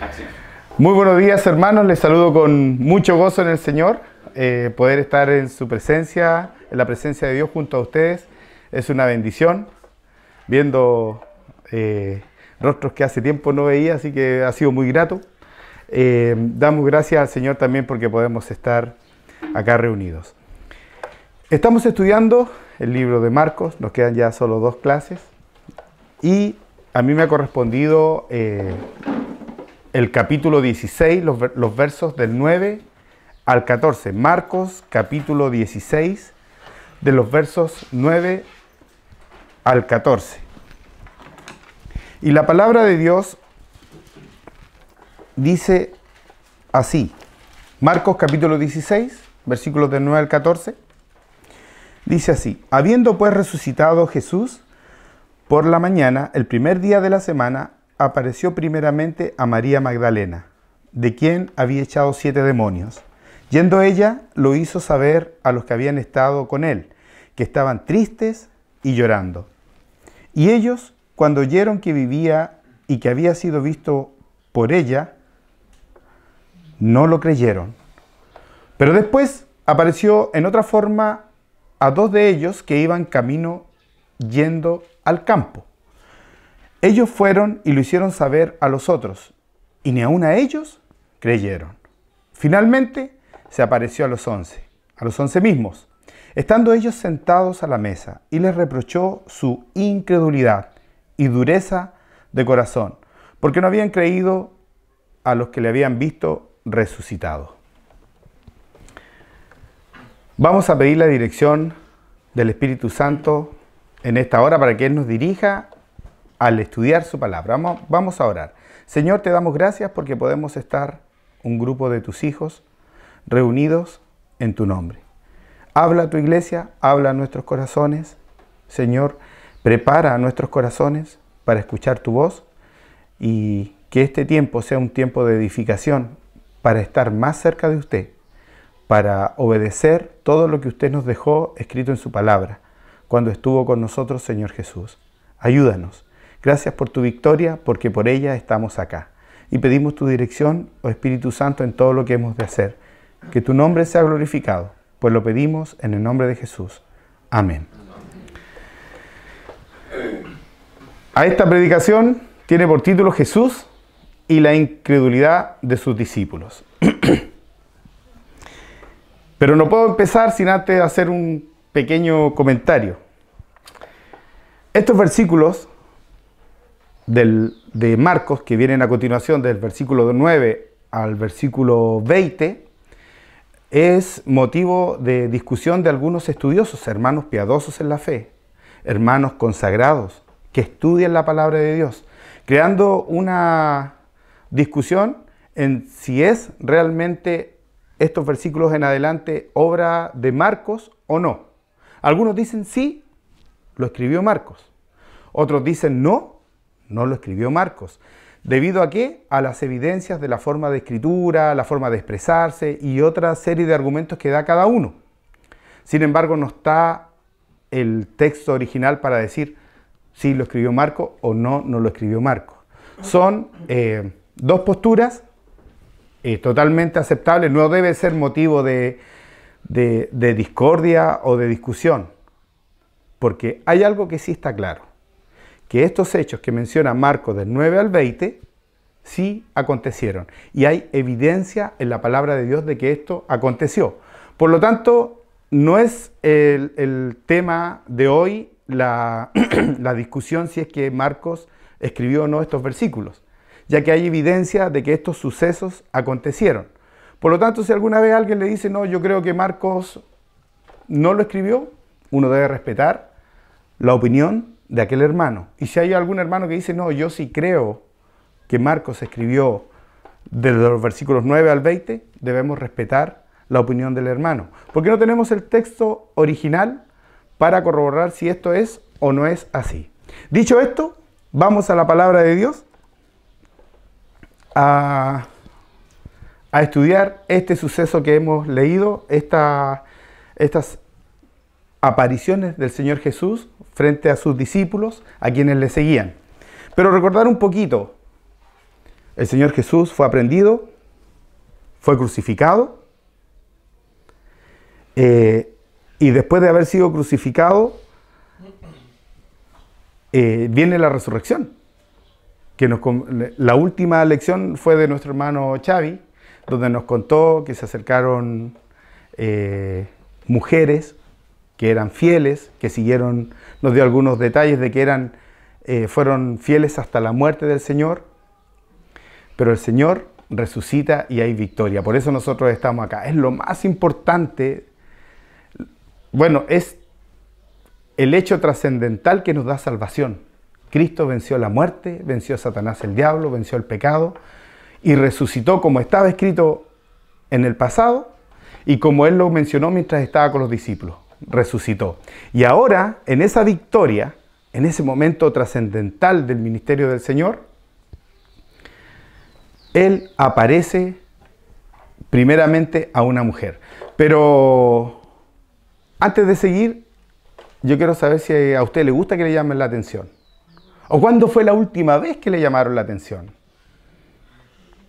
Acción. Muy buenos días, hermanos, les saludo con mucho gozo en el Señor. Poder estar en su presencia, en la presencia de Dios junto a ustedes, es una bendición. Viendo rostros que hace tiempo no veía, así que ha sido muy grato. Damos gracias al Señor también porque podemos estar acá reunidos. Estamos estudiando el libro de Marcos, nos quedan ya solo 2 clases y a mí me ha correspondido el capítulo 16, los versos del 9 al 14. Marcos capítulo 16, de los versos 9 al 14. Y la palabra de Dios dice así. Marcos capítulo 16, versículos del 9 al 14. Dice así: habiendo pues resucitado Jesús por la mañana, el primer día de la semana, apareció primeramente a María Magdalena, de quien había echado 7 demonios. Yendo ella, lo hizo saber a los que habían estado con él, que estaban tristes y llorando. Y ellos, cuando oyeron que vivía y que había sido visto por ella, no lo creyeron. Pero después apareció en otra forma a 2 de ellos que iban camino yendo al campo. Ellos fueron y lo hicieron saber a los otros, y ni aun a ellos creyeron. Finalmente se apareció a los 11 mismos, estando ellos sentados a la mesa, y les reprochó su incredulidad y dureza de corazón, porque no habían creído a los que le habían visto resucitado. Vamos a pedir la dirección del Espíritu Santo en esta hora para que Él nos dirija al estudiar su palabra. Vamos a orar. Señor, te damos gracias porque podemos estar un grupo de tus hijos reunidos en tu nombre. Habla a tu iglesia, habla a nuestros corazones. Señor, prepara a nuestros corazones para escuchar tu voz y que este tiempo sea un tiempo de edificación para estar más cerca de usted, para obedecer todo lo que usted nos dejó escrito en su palabra cuando estuvo con nosotros, Señor Jesús. Ayúdanos. Gracias por tu victoria, porque por ella estamos acá. Y pedimos tu dirección, oh Espíritu Santo, en todo lo que hemos de hacer. Que tu nombre sea glorificado, pues lo pedimos en el nombre de Jesús. Amén. A esta predicación tiene por título Jesús y la incredulidad de sus discípulos. Pero no puedo empezar sin antes hacer un pequeño comentario. Estos versículos de Marcos, que vienen a continuación del versículo 9 al versículo 20, es motivo de discusión de algunos estudiosos, hermanos piadosos en la fe, hermanos consagrados, que estudian la palabra de Dios, creando una discusión en si es realmente estos versículos en adelante obra de Marcos o no. Algunos dicen sí, lo escribió Marcos. Otros dicen no lo escribió Marcos. ¿Debido a qué? A las evidencias de la forma de escritura, la forma de expresarse y otra serie de argumentos que da cada uno. Sin embargo, no está el texto original para decir si lo escribió Marcos o no lo escribió Marcos. Son 2 posturas totalmente aceptables. No debe ser motivo de discordia o de discusión, porque hay algo que sí está claro, que estos hechos que menciona Marcos del 9 al 20 sí acontecieron, y hay evidencia en la palabra de Dios de que esto aconteció. Por lo tanto, no es el tema de hoy la discusión si es que Marcos escribió o no estos versículos, ya que hay evidencia de que estos sucesos acontecieron. Por lo tanto, si alguna vez alguien le dice, no, yo creo que Marcos no lo escribió, uno debe respetar la opinión de aquel hermano. Y si hay algún hermano que dice, no, yo sí creo que Marcos escribió desde los versículos 9 al 20, debemos respetar la opinión del hermano, porque no tenemos el texto original para corroborar si esto es o no es así. Dicho esto, vamos a la palabra de Dios a estudiar este suceso que hemos leído, estas apariciones del Señor Jesús frente a sus discípulos, a quienes le seguían. Pero recordar un poquito El Señor Jesús fue aprehendido, fue crucificado, y después de haber sido crucificado, viene la resurrección. La última lección fue de nuestro hermano Xavi, donde nos contó que se acercaron mujeres que eran fieles, que siguieron, nos dio algunos detalles de que fueron fieles hasta la muerte del Señor, pero el Señor resucita y hay victoria. Por eso nosotros estamos acá. Es lo más importante. Bueno, es el hecho trascendental que nos da salvación. Cristo venció la muerte, venció a Satanás el diablo, venció el pecado y resucitó como estaba escrito en el pasado y como Él lo mencionó mientras estaba con los discípulos. Resucitó. Y ahora, en esa victoria, en ese momento trascendental del ministerio del Señor, Él aparece primeramente a una mujer. Pero antes de seguir, yo quiero saber si a usted le gusta que le llamen la atención. ¿O cuándo fue la última vez que le llamaron la atención?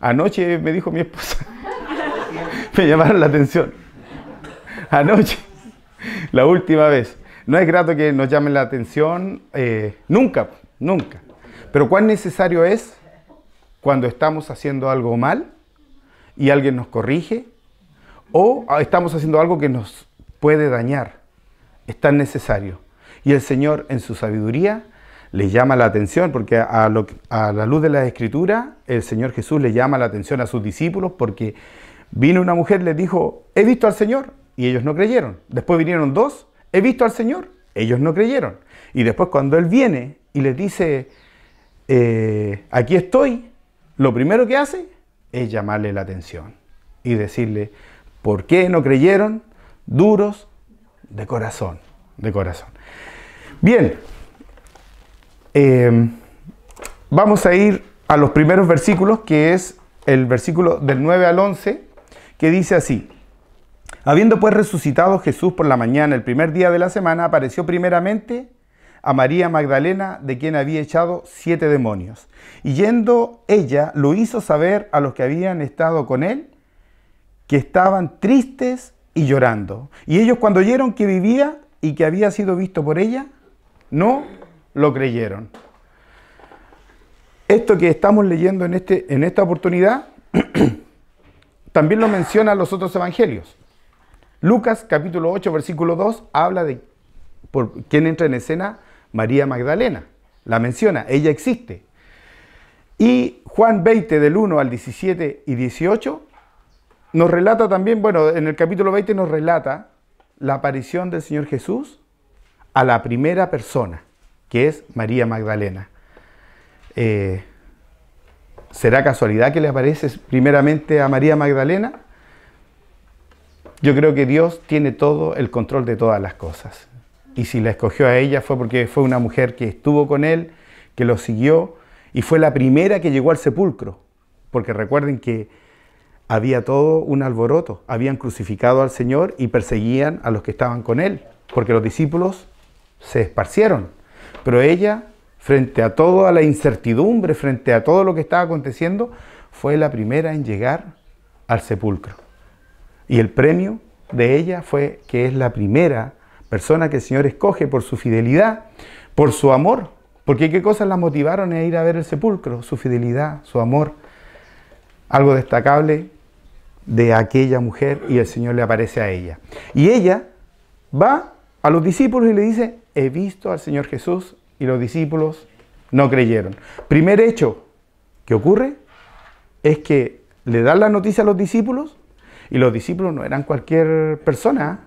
Anoche me dijo mi esposa. Me llamaron la atención. Anoche. La última vez. No es grato que nos llamen la atención, nunca, nunca. Pero cuán necesario es cuando estamos haciendo algo mal y alguien nos corrige, o estamos haciendo algo que nos puede dañar. Es tan necesario. Y el Señor, en su sabiduría, le llama la atención, porque a la luz de la Escritura, el Señor Jesús le llama la atención a sus discípulos, porque vino una mujer y les dijo, he visto al Señor, y ellos no creyeron. Después vinieron dos, he visto al Señor, ellos no creyeron. Y después cuando Él viene y les dice, aquí estoy, lo primero que hace es llamarle la atención y decirle, ¿por qué no creyeron? Duros de corazón, de corazón. Bien, vamos a ir a los primeros versículos, que es el versículo del 9 al 11, que dice así. Habiendo pues resucitado Jesús por la mañana, el primer día de la semana, apareció primeramente a María Magdalena, de quien había echado 7 demonios. Y yendo ella, lo hizo saber a los que habían estado con él, que estaban tristes y llorando. Y ellos, cuando oyeron que vivía y que había sido visto por ella, no lo creyeron. Esto que estamos leyendo en esta oportunidad, también lo mencionan los otros evangelios. Lucas capítulo 8, versículo 2, habla de por quién entra en escena, María Magdalena. La menciona, ella existe. Y Juan 20, del 1 al 17 y 18, nos relata también, bueno, en el capítulo 20 nos relata la aparición del Señor Jesús a la primera persona, que es María Magdalena. ¿Será casualidad que le aparece primeramente a María Magdalena? Yo creo que Dios tiene todo el control de todas las cosas. Y si la escogió a ella fue porque fue una mujer que estuvo con él, que lo siguió, y fue la primera que llegó al sepulcro. Porque recuerden que había todo un alboroto. Habían crucificado al Señor y perseguían a los que estaban con él, porque los discípulos se esparcieron. Pero ella, frente a toda la incertidumbre, frente a todo lo que estaba aconteciendo, fue la primera en llegar al sepulcro. Y el premio de ella fue que es la primera persona que el Señor escoge por su fidelidad, por su amor. Porque ¿qué cosas la motivaron a ir a ver el sepulcro? Su fidelidad, su amor. Algo destacable de aquella mujer, y el Señor le aparece a ella. Y ella va a los discípulos y le dice, he visto al Señor Jesús, y los discípulos no creyeron. Primer hecho que ocurre es que le dan la noticia a los discípulos, y los discípulos no eran cualquier persona,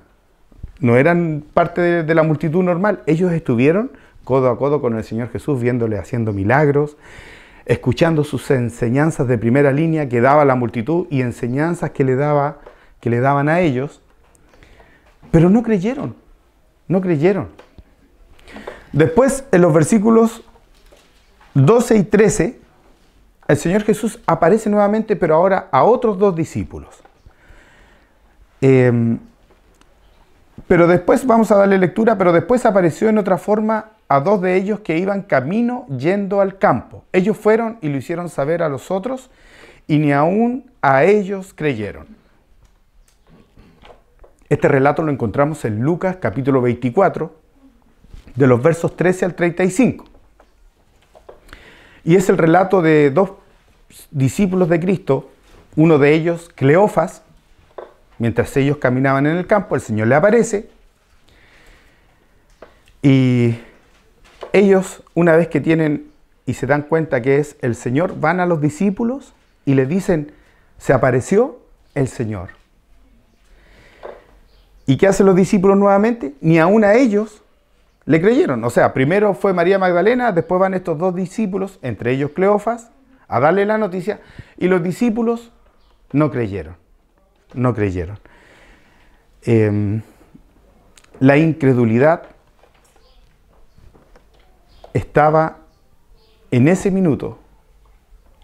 no eran parte de la multitud normal. Ellos estuvieron codo a codo con el Señor Jesús, viéndole haciendo milagros, escuchando sus enseñanzas de primera línea que daba la multitud y enseñanzas que le daban a ellos, pero no creyeron, no creyeron. Después, en los versículos 12 y 13, el Señor Jesús aparece nuevamente, pero ahora a otros 2 discípulos. Pero después, vamos a darle lectura, pero después apareció en otra forma a 2 de ellos que iban camino yendo al campo. Ellos fueron y lo hicieron saber a los otros, y ni aún a ellos creyeron. Este relato lo encontramos en Lucas capítulo 24, de los versos 13 al 35. Y es el relato de 2 discípulos de Cristo, uno de ellos, Cleofas. Mientras ellos caminaban en el campo, el Señor le aparece, y ellos, una vez que tienen y se dan cuenta que es el Señor, van a los discípulos y les dicen: se apareció el Señor. ¿Y qué hacen los discípulos nuevamente? Ni aún a ellos le creyeron. O sea, primero fue María Magdalena, después van estos 2 discípulos, entre ellos Cleofas, a darle la noticia, y los discípulos no creyeron. No creyeron. La incredulidad estaba en ese minuto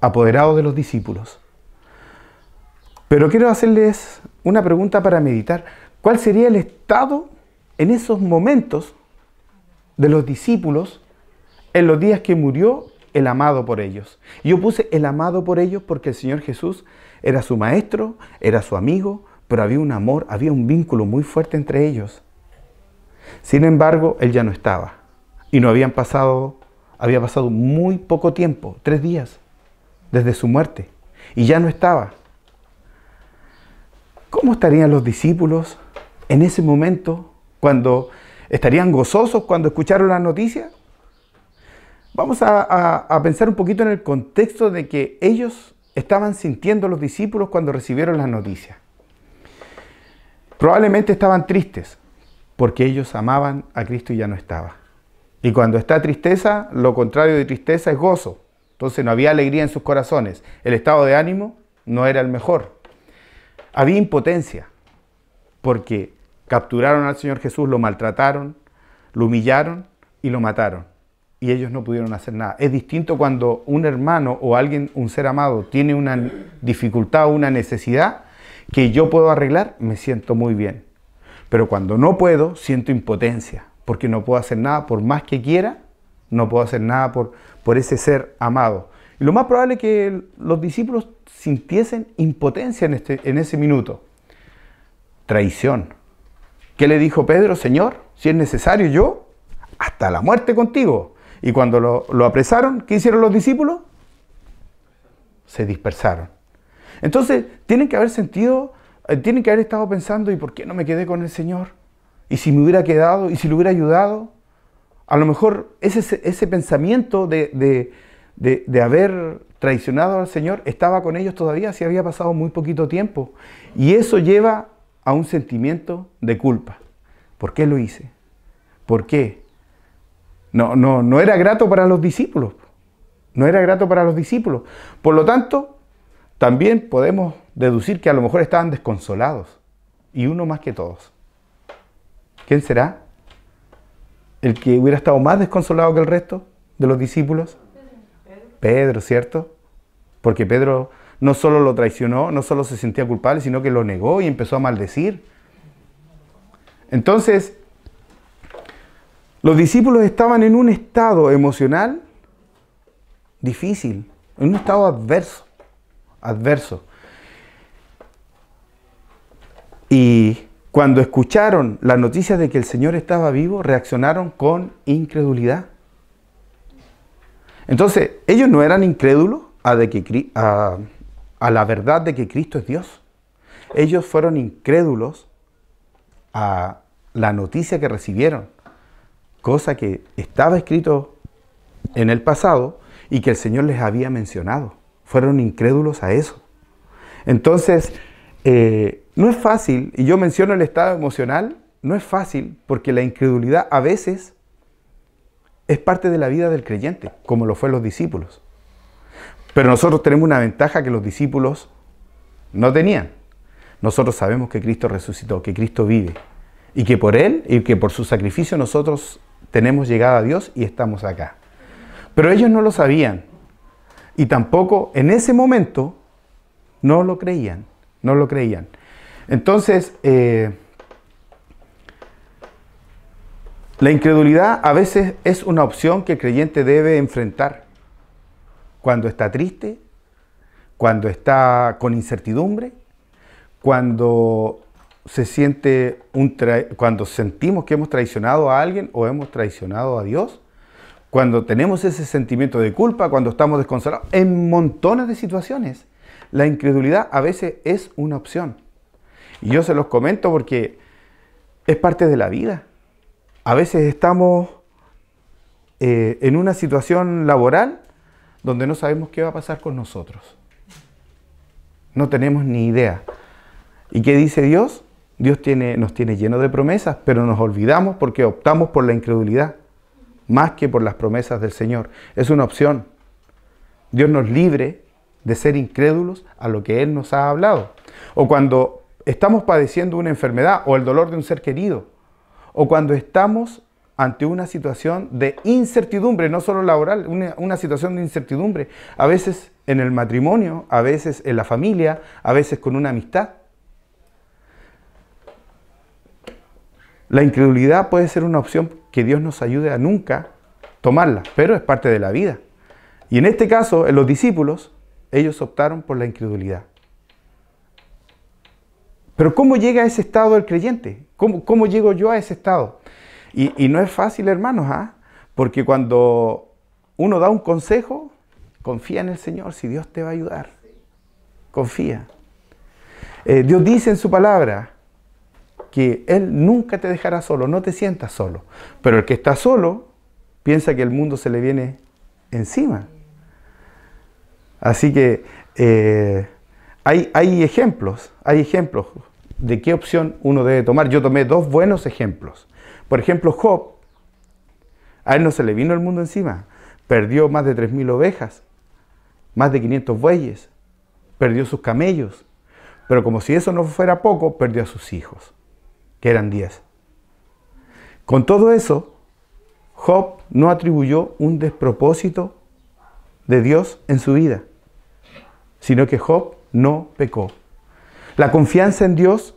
apoderado de los discípulos. Pero quiero hacerles una pregunta para meditar. ¿Cuál sería el estado en esos momentos de los discípulos en los días que murió el amado por ellos? Y yo puse el amado por ellos porque el Señor Jesús era su maestro, era su amigo, pero había un amor, había un vínculo muy fuerte entre ellos. Sin embargo, Él ya no estaba. Y no había pasado muy poco tiempo, 3 días, desde su muerte. Y ya no estaba. ¿Cómo estarían los discípulos en ese momento? Cuando estarían gozosos cuando escucharon la noticia. Vamos a pensar un poquito en el contexto de que ellos estaban sintiendo los discípulos cuando recibieron la noticia. Probablemente estaban tristes porque ellos amaban a Cristo y ya no estaba. Y cuando está tristeza, lo contrario de tristeza es gozo. Entonces no había alegría en sus corazones. El estado de ánimo no era el mejor. Había impotencia porque capturaron al Señor Jesús, lo maltrataron, lo humillaron y lo mataron. Y ellos no pudieron hacer nada. Es distinto cuando un hermano o alguien, un ser amado, tiene una dificultad o una necesidad que yo puedo arreglar, me siento muy bien. Pero cuando no puedo, siento impotencia, porque no puedo hacer nada, por más que quiera, no puedo hacer nada por ese ser amado. Y lo más probable es que los discípulos sintiesen impotencia en ese minuto. Traición. ¿Qué le dijo Pedro? Señor, si es necesario yo, hasta la muerte contigo. Y cuando lo apresaron, ¿qué hicieron los discípulos? Se dispersaron. Entonces, tienen que haber estado pensando: ¿y por qué no me quedé con el Señor? ¿Y si me hubiera quedado? ¿Y si le hubiera ayudado? A lo mejor ese pensamiento de haber traicionado al Señor estaba con ellos todavía, si había pasado muy poquito tiempo. Y eso lleva a un sentimiento de culpa. ¿Por qué lo hice? ¿Por qué? No era grato para los discípulos. No era grato para los discípulos. Por lo tanto, también podemos deducir que a lo mejor estaban desconsolados. Y uno más que todos. ¿Quién será? ¿El que hubiera estado más desconsolado que el resto de los discípulos? Pedro, ¿cierto? Porque Pedro no solo lo traicionó, no solo se sentía culpable, sino que lo negó y empezó a maldecir. Entonces, los discípulos estaban en un estado emocional difícil, en un estado adverso. Y cuando escucharon la noticia de que el Señor estaba vivo, reaccionaron con incredulidad. Entonces, ellos no eran incrédulos a la verdad de que Cristo es Dios. Ellos fueron incrédulos a la noticia que recibieron, cosa que estaba escrito en el pasado y que el Señor les había mencionado. Fueron incrédulos a eso. Entonces, no es fácil, y yo menciono el estado emocional, no es fácil porque la incredulidad a veces es parte de la vida del creyente, como lo fue los discípulos. Pero nosotros tenemos una ventaja que los discípulos no tenían. Nosotros sabemos que Cristo resucitó, que Cristo vive, y que por Él y que por su sacrificio nosotros tenemos llegada a Dios y estamos acá. Pero ellos no lo sabían, y tampoco en ese momento no lo creían. Entonces, La incredulidad a veces es una opción que el creyente debe enfrentar cuando está triste, cuando está con incertidumbre, cuando cuando sentimos que hemos traicionado a alguien o hemos traicionado a Dios, cuando tenemos ese sentimiento de culpa, cuando estamos desconsolados, en montones de situaciones. La incredulidad a veces es una opción. Y yo se los comento porque es parte de la vida. A veces estamos en una situación laboral donde no sabemos qué va a pasar con nosotros. No tenemos ni idea. ¿Y qué dice Dios? Dios nos tiene llenos de promesas, pero nos olvidamos porque optamos por la incredulidad, más que por las promesas del Señor. Es una opción. Dios nos libre de ser incrédulos a lo que Él nos ha hablado. O cuando estamos padeciendo una enfermedad o el dolor de un ser querido, o cuando estamos ante una situación de incertidumbre, no solo laboral, una situación de incertidumbre, a veces en el matrimonio, a veces en la familia, a veces con una amistad. La incredulidad puede ser una opción que Dios nos ayude a nunca tomarla, pero es parte de la vida. Y en este caso, en los discípulos, ellos optaron por la incredulidad. Pero ¿cómo llega a ese estado el creyente? ¿Cómo llego yo a ese estado? Y no es fácil, hermanos, porque cuando uno da un consejo, confía en el Señor, si Dios te va a ayudar. Confía. Dios dice en su palabra que Él nunca te dejará solo, no te sientas solo. Pero el que está solo piensa que el mundo se le viene encima. Así que hay ejemplos de qué opción uno debe tomar. Yo tomé dos buenos ejemplos. Por ejemplo, Job, a él no se le vino el mundo encima. Perdió más de 3.000 ovejas, más de 500 bueyes, perdió sus camellos. Pero como si eso no fuera poco, perdió a sus hijos, que eran 10. Con todo eso, Job no atribuyó un despropósito de Dios en su vida, sino que Job no pecó. La confianza en Dios,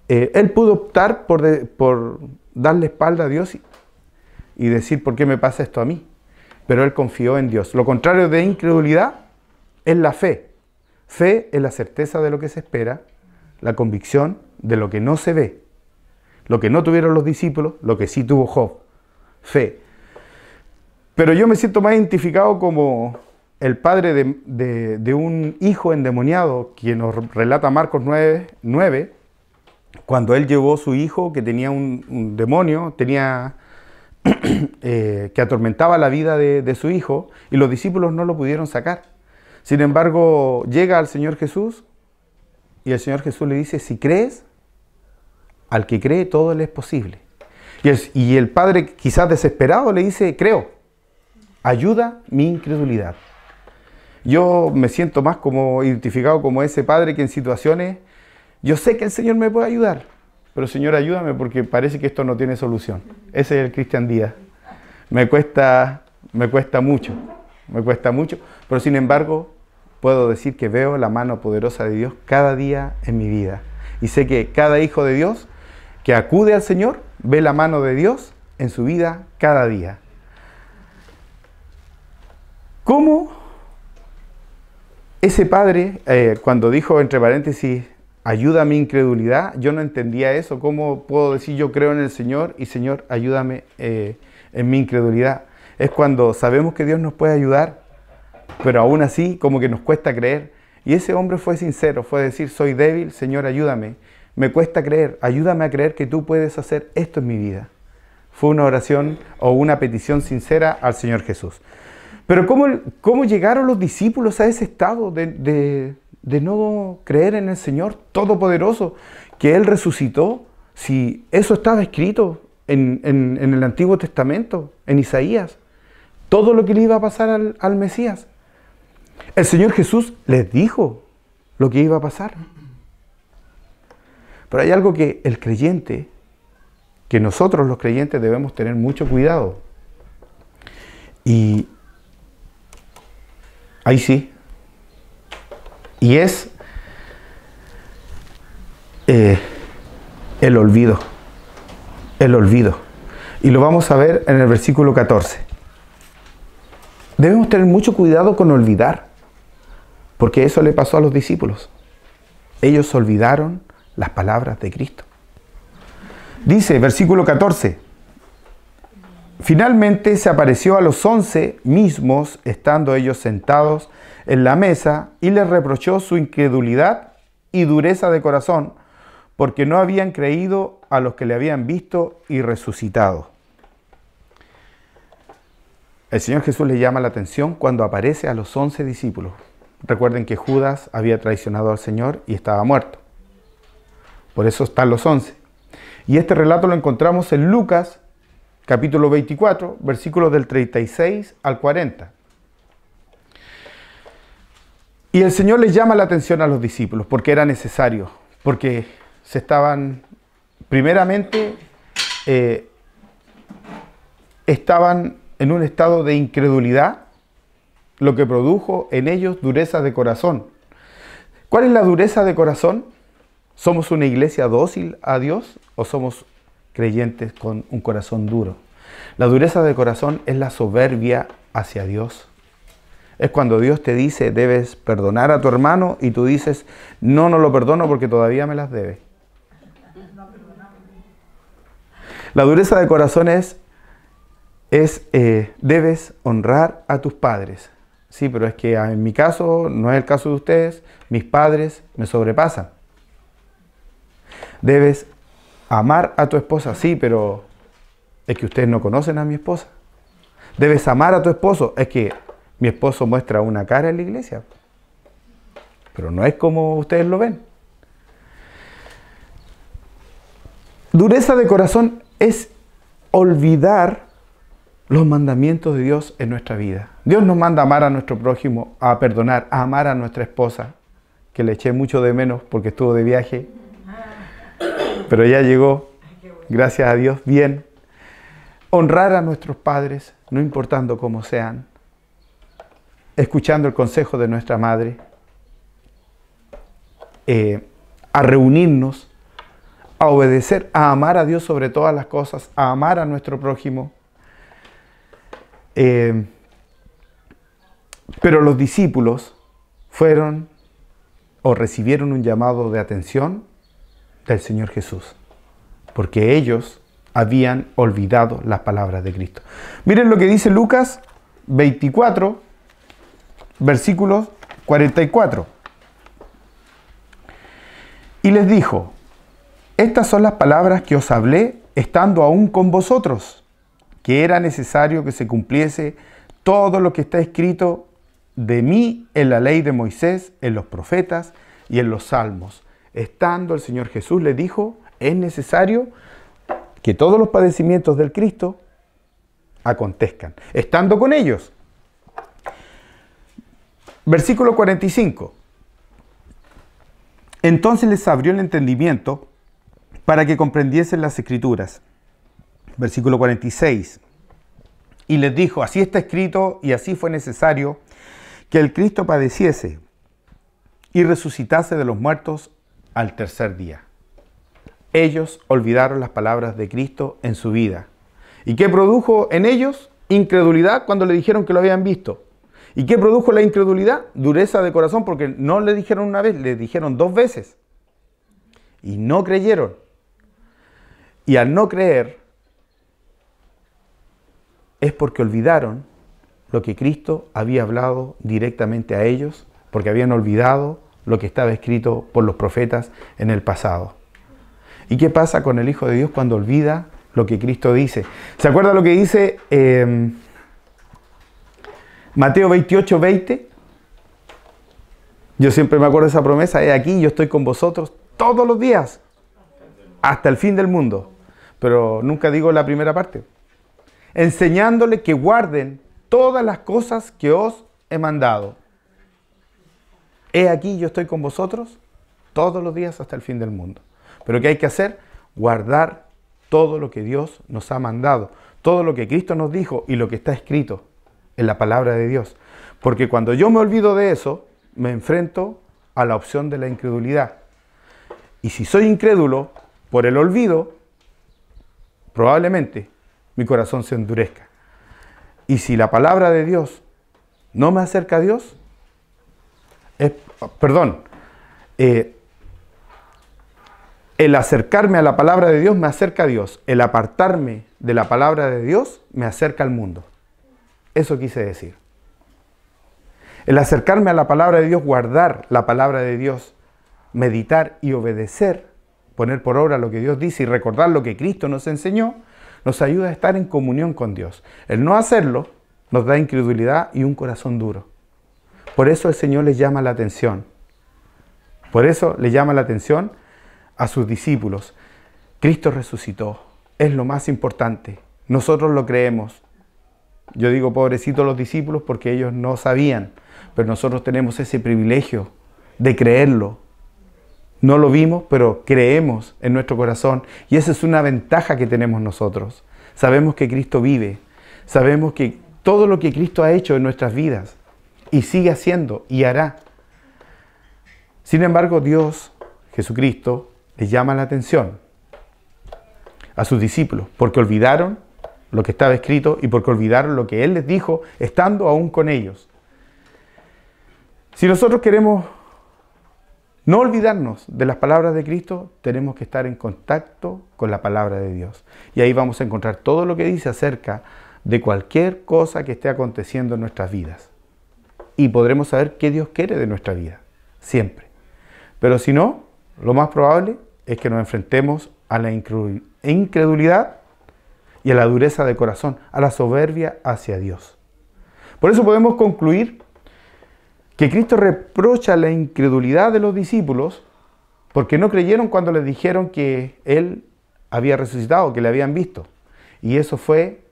él pudo optar por darle espalda a Dios y decir, ¿por qué me pasa esto a mí? Pero él confió en Dios. Lo contrario de incredulidad es la fe. Fe es la certeza de lo que se espera, la convicción de lo que no se ve. Lo que no tuvieron los discípulos, lo que sí tuvo Job. Fe. Pero yo me siento más identificado como el padre de un hijo endemoniado, que nos relata Marcos 9, cuando él llevó a su hijo que tenía un demonio, que atormentaba la vida de su hijo, y los discípulos no lo pudieron sacar. Sin embargo, llega al Señor Jesús, y el Señor Jesús le dice, si crees, al que cree todo le es posible. Y el padre, quizás desesperado, le dice, creo, ayuda mi incredulidad. Yo me siento más como identificado como ese padre que en situaciones, yo sé que el Señor me puede ayudar, pero Señor, ayúdame porque parece que esto no tiene solución. Ese es el Cristian Díaz. Me cuesta mucho, pero sin embargo puedo decir que veo la mano poderosa de Dios cada día en mi vida. Y sé que cada hijo de Dios que acude al Señor ve la mano de Dios en su vida cada día. ¿Cómo ese padre, cuando dijo entre paréntesis, ayuda a mi incredulidad, yo no entendía eso? ¿Cómo puedo decir yo creo en el Señor y Señor, ayúdame en mi incredulidad? Es cuando sabemos que Dios nos puede ayudar, pero aún así como que nos cuesta creer. Y ese hombre fue sincero, fue decir, soy débil, Señor, ayúdame. Me cuesta creer, ayúdame a creer que tú puedes hacer esto en mi vida. Fue una oración o una petición sincera al Señor Jesús. Pero ¿cómo llegaron los discípulos a ese estado de no creer en el Señor Todopoderoso, que Él resucitó? Si eso estaba escrito en el Antiguo Testamento, en Isaías, todo lo que le iba a pasar al Mesías. El Señor Jesús les dijo lo que iba a pasar. Pero hay algo que el creyente, que nosotros los creyentes debemos tener mucho cuidado. Y ahí sí. Y es el olvido. El olvido. Y lo vamos a ver en el versículo 14. Debemos tener mucho cuidado con olvidar, porque eso le pasó a los discípulos. Ellos olvidaron las palabras de Cristo. Dice, versículo 14, finalmente se apareció a los 11 mismos, estando ellos sentados en la mesa, y les reprochó su incredulidad y dureza de corazón, porque no habían creído a los que le habían visto y resucitado. El Señor Jesús le llama la atención cuando aparece a los 11 discípulos. Recuerden que Judas había traicionado al Señor y estaba muerto. Por eso están los 11. Y este relato lo encontramos en Lucas, capítulo 24, versículos del 36 al 40. Y el Señor les llama la atención a los discípulos porque era necesario, porque se estaban, primeramente, estaban en un estado de incredulidad, lo que produjo en ellos dureza de corazón. ¿Cuál es la dureza de corazón? ¿Somos una iglesia dócil a Dios o somos creyentes con un corazón duro? La dureza de corazón es la soberbia hacia Dios. Es cuando Dios te dice, debes perdonar a tu hermano, y tú dices, no lo perdono porque todavía me las debe. La dureza de corazón es debes honrar a tus padres. Sí, pero es que en mi caso, no es el caso de ustedes, mis padres me sobrepasan. Debes amar a tu esposa, sí, pero es que ustedes no conocen a mi esposa. Debes amar a tu esposo, es que mi esposo muestra una cara en la iglesia, pero no es como ustedes lo ven. Dureza de corazón es olvidar los mandamientos de Dios en nuestra vida. Dios nos manda a amar a nuestro prójimo, a perdonar, a amar a nuestra esposa, que le eché mucho de menos porque estuvo de viaje, pero ya llegó, gracias a Dios, bien. Honrar a nuestros padres, no importando cómo sean, escuchando el consejo de nuestra madre, a reunirnos, a obedecer, a amar a Dios sobre todas las cosas, a amar a nuestro prójimo. Pero los discípulos fueron o recibieron un llamado de atención del Señor Jesús, porque ellos habían olvidado las palabras de Cristo. Miren lo que dice Lucas 24, versículos 44. Y les dijo, estas son las palabras que os hablé estando aún con vosotros, que era necesario que se cumpliese todo lo que está escrito de mí en la ley de Moisés, en los profetas y en los salmos. Estando el Señor Jesús le dijo, es necesario que todos los padecimientos del Cristo acontezcan. Estando con ellos. Versículo 45. Entonces les abrió el entendimiento para que comprendiesen las Escrituras. Versículo 46. Y les dijo, así está escrito y así fue necesario que el Cristo padeciese y resucitase de los muertos al tercer día. Ellos olvidaron las palabras de Cristo en su vida. ¿Y qué produjo en ellos? Incredulidad cuando le dijeron que lo habían visto. ¿Y qué produjo la incredulidad? Dureza de corazón, porque no le dijeron una vez, le dijeron 2 veces. Y no creyeron. Y al no creer, es porque olvidaron lo que Cristo había hablado directamente a ellos, porque habían olvidado lo que estaba escrito por los profetas en el pasado. ¿Y qué pasa con el Hijo de Dios cuando olvida lo que Cristo dice? ¿Se acuerda lo que dice Mateo 28, 20? Yo siempre me acuerdo de esa promesa, he aquí, yo estoy con vosotros todos los días, hasta el fin del mundo. Pero nunca digo la primera parte. Enseñándole que guarden todas las cosas que os he mandado. He aquí, yo estoy con vosotros todos los días hasta el fin del mundo. Pero ¿qué hay que hacer? Guardar todo lo que Dios nos ha mandado, todo lo que Cristo nos dijo y lo que está escrito en la palabra de Dios. Porque cuando yo me olvido de eso, me enfrento a la opción de la incredulidad. Y si soy incrédulo por el olvido, probablemente mi corazón se endurezca. Y si la palabra de Dios no me acerca a Dios, el acercarme a la palabra de Dios me acerca a Dios. El apartarme de la palabra de Dios me acerca al mundo. Eso quise decir. El acercarme a la palabra de Dios, guardar la palabra de Dios, meditar y obedecer, poner por obra lo que Dios dice y recordar lo que Cristo nos enseñó, nos ayuda a estar en comunión con Dios. El no hacerlo nos da incredulidad y un corazón duro. Por eso el Señor les llama la atención. Por eso le llama la atención a sus discípulos. Cristo resucitó. Es lo más importante. Nosotros lo creemos. Yo digo pobrecitos los discípulos porque ellos no sabían. Pero nosotros tenemos ese privilegio de creerlo. No lo vimos, pero creemos en nuestro corazón. Y esa es una ventaja que tenemos nosotros. Sabemos que Cristo vive. Sabemos que todo lo que Cristo ha hecho en nuestras vidas y sigue haciendo y hará. Sin embargo, Dios, Jesucristo, les llama la atención a sus discípulos porque olvidaron lo que estaba escrito y porque olvidaron lo que Él les dijo estando aún con ellos. Si nosotros queremos no olvidarnos de las palabras de Cristo, tenemos que estar en contacto con la palabra de Dios. Y ahí vamos a encontrar todo lo que dice acerca de cualquier cosa que esté aconteciendo en nuestras vidas. Y podremos saber qué Dios quiere de nuestra vida, siempre. Pero si no, lo más probable es que nos enfrentemos a la incredulidad y a la dureza de corazón, a la soberbia hacia Dios. Por eso podemos concluir que Cristo reprocha la incredulidad de los discípulos porque no creyeron cuando les dijeron que Él había resucitado, que le habían visto. Y eso fue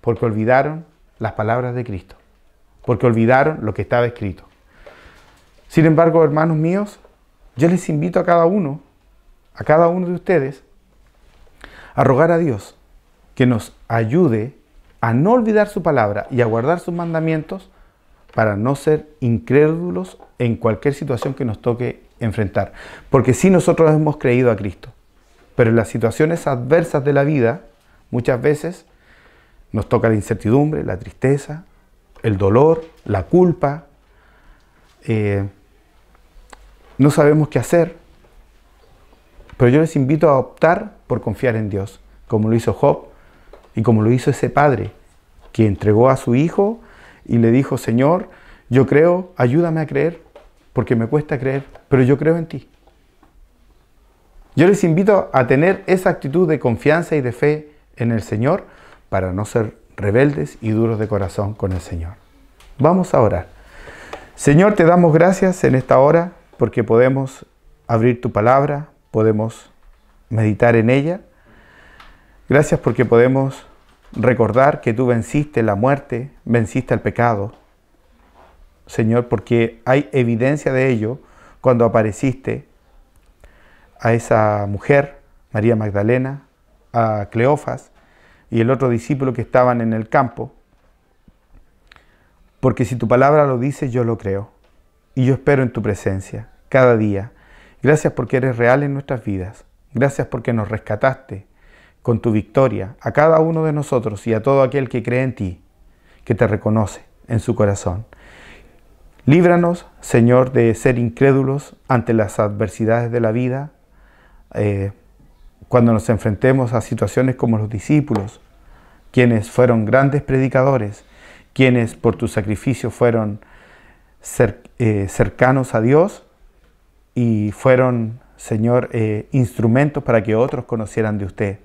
porque olvidaron las palabras de Cristo, porque olvidaron lo que estaba escrito. Sin embargo, hermanos míos, yo les invito a cada uno de ustedes, a rogar a Dios que nos ayude a no olvidar su palabra y a guardar sus mandamientos para no ser incrédulos en cualquier situación que nos toque enfrentar. Porque sí, nosotros hemos creído a Cristo, pero en las situaciones adversas de la vida, muchas veces nos toca la incertidumbre, la tristeza, el dolor, la culpa. No sabemos qué hacer, pero yo les invito a optar por confiar en Dios, como lo hizo Job y como lo hizo ese padre que entregó a su hijo y le dijo: Señor, yo creo, ayúdame a creer, porque me cuesta creer, pero yo creo en ti. Yo les invito a tener esa actitud de confianza y de fe en el Señor para no ser rebeldes y duros de corazón con el Señor. Vamos a orar. Señor, te damos gracias en esta hora porque podemos abrir tu palabra, podemos meditar en ella. Gracias porque podemos recordar que tú venciste la muerte, venciste el pecado. Señor, porque hay evidencia de ello cuando apareciste a esa mujer, María Magdalena, a Cleofas y el otro discípulo que estaban en el campo. Porque si tu palabra lo dice, yo lo creo. Y yo espero en tu presencia cada día. Gracias porque eres real en nuestras vidas. Gracias porque nos rescataste con tu victoria a cada uno de nosotros y a todo aquel que cree en ti, que te reconoce en su corazón. Líbranos, Señor, de ser incrédulos ante las adversidades de la vida, cuando nos enfrentemos a situaciones como los discípulos, quienes fueron grandes predicadores, quienes por tu sacrificio fueron cercanos a Dios y fueron, Señor, instrumentos para que otros conocieran de usted.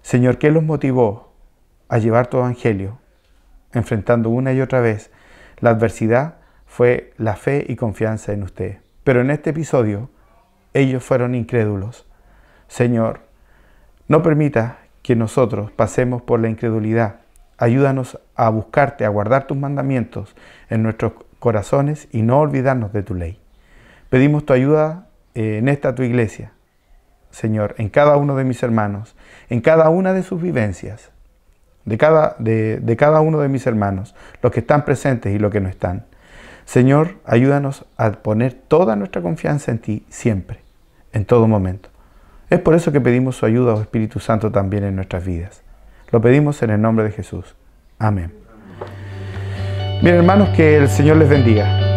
Señor, ¿qué los motivó a llevar tu evangelio, enfrentando una y otra vez la adversidad? Fue la fe y confianza en usted. Pero en este episodio, ellos fueron incrédulos. Señor, no permita que nosotros pasemos por la incredulidad. Ayúdanos a buscarte, a guardar tus mandamientos en nuestros corazones y no olvidarnos de tu ley. Pedimos tu ayuda en esta tu iglesia, Señor, en cada uno de mis hermanos, en cada una de sus vivencias, de cada uno de mis hermanos, los que están presentes y los que no están. Señor, ayúdanos a poner toda nuestra confianza en ti siempre, en todo momento. Es por eso que pedimos su ayuda, oh Espíritu Santo, también en nuestras vidas. Lo pedimos en el nombre de Jesús. Amén. Bien, hermanos, que el Señor les bendiga.